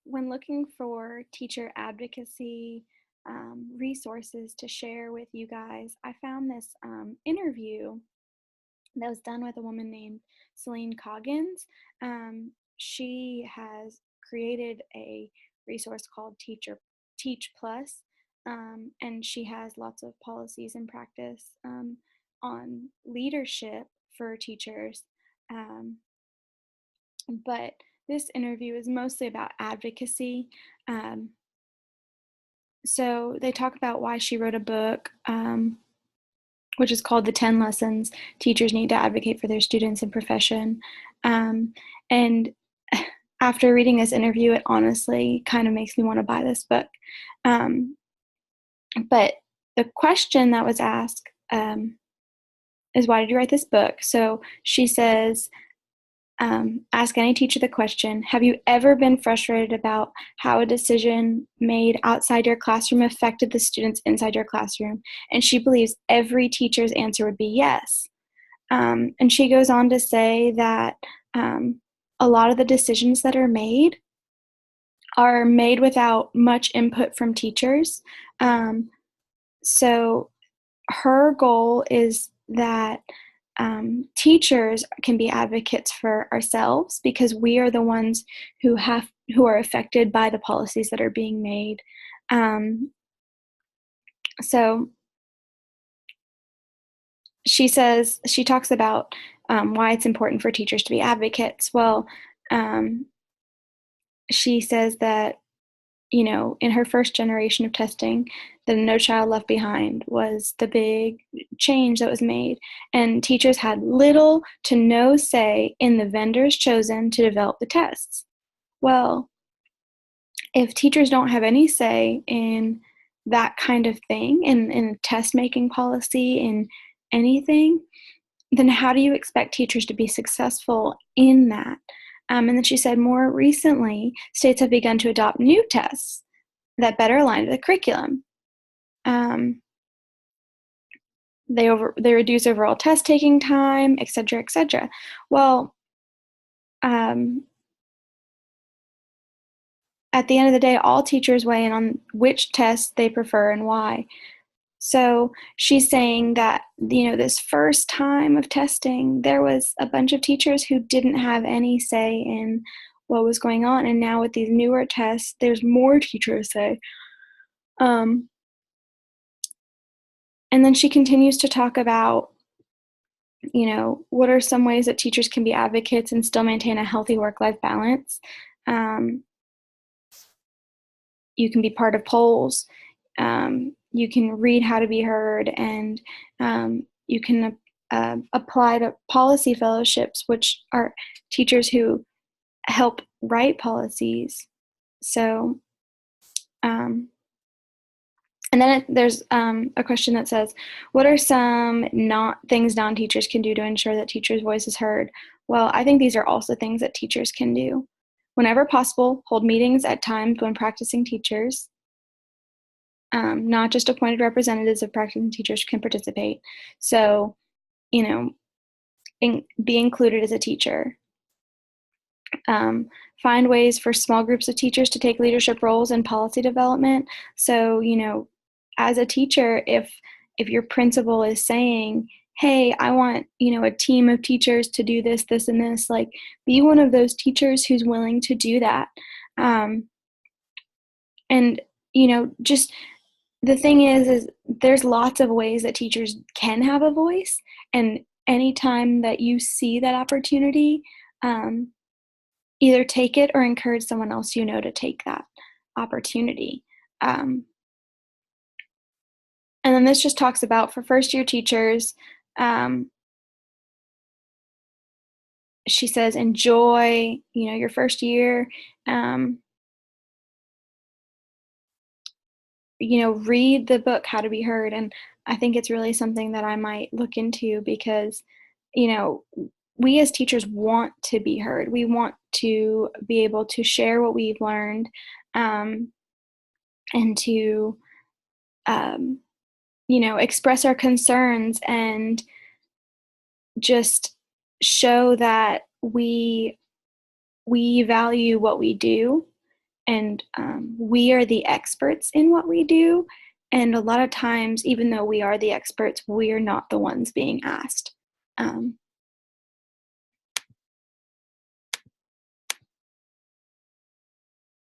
when looking for teacher advocacy resources to share with you guys, I found this interview that was done with a woman named Celine Coggins. She has created a resource called Teach Plus, and she has lots of policies and practice on leadership for teachers. Um, but this interview is mostly about advocacy. Um, so they talk about why she wrote a book, which is called The 10 Lessons Teachers Need to Advocate for Their Students and Profession. And after reading this interview, it honestly kind of makes me want to buy this book. But the question that was asked is, why did you write this book? So she says, ask any teacher the question, have you ever been frustrated about how a decision made outside your classroom affected the students inside your classroom? And she believes every teacher's answer would be yes. And she goes on to say that a lot of the decisions that are made without much input from teachers. So her goal is that teachers can be advocates for ourselves, because we are the ones who are affected by the policies that are being made. So she talks about why it's important for teachers to be advocates. Well, she says that, in her first generation of testing, the No Child Left Behind was the big change that was made. And teachers had little to no say in the vendors chosen to develop the tests. Well, if teachers don't have any say in that kind of thing, in test-making policy, in anything, then how do you expect teachers to be successful in that? And then she said, more recently, states have begun to adopt new tests that better align to the curriculum. They reduce overall test taking time, et cetera, et cetera. Well, at the end of the day, all teachers weigh in on which tests they prefer and why. So she's saying that, this first time of testing, there was a bunch of teachers who didn't have any say in what was going on. And now with these newer tests, there's more teachers say. And then she continues to talk about, what are some ways that teachers can be advocates and still maintain a healthy work-life balance. You can be part of polls. You can read how to be heard, and you can apply to policy fellowships, which are teachers who help write policies. So, and then there's a question that says, what are some things non-teachers can do to ensure that teachers' voice is heard? Well, I think these are also things that teachers can do. Whenever possible, hold meetings at times when practicing teachers. Not just appointed representatives of practicing teachers can participate. So, be included as a teacher. Find ways for small groups of teachers to take leadership roles in policy development. So, as a teacher, if your principal is saying, hey, I want, a team of teachers to do this, this, and this, like, be one of those teachers who's willing to do that. And, just the thing is there's lots of ways that teachers can have a voice, and anytime that you see that opportunity, either take it or encourage someone else to take that opportunity. And then this just talks about, for first-year teachers, she says, enjoy, your first year. Read the book, How to Be Heard. And I think it's really something that I might look into, because, we as teachers want to be heard. We want to be able to share what we've learned, and to, express our concerns and just show that we value what we do, and we are the experts in what we do. And a lot of times, even though we are the experts, we're not the ones being asked.